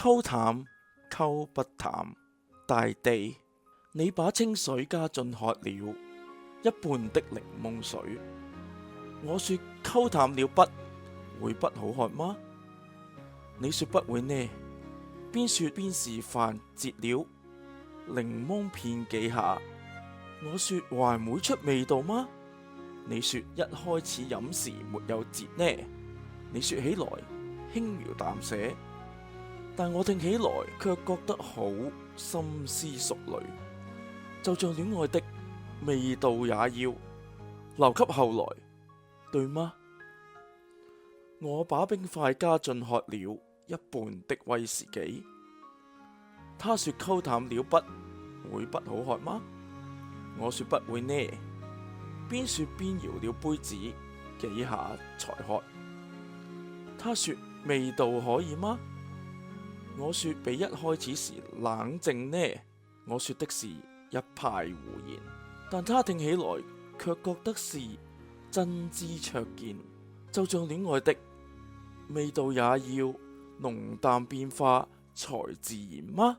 溝淡溝不淡。大地，你把清水加進喝了一半的檸檬水。我說溝淡了不會不好喝嗎？你說不會呢，邊說邊示範折了檸檬片幾下。我說還會出味道嗎？你說一開始飲時沒有折呢。你說起來輕描淡寫，但我聽起來卻覺得好深思熟慮。就像戀愛的味道也要留給後來，對嗎？我把冰塊加進喝了一半的威士忌。他說溝淡了不會不好喝嗎？我說不會呢，邊說邊搖了杯子幾下才喝。他說味道可以嗎？我說比一開始時冷靜呢。我說的是一派胡言，但他聽起來卻覺得是真知灼見。就像戀愛的味道也要濃淡變化才自然嗎？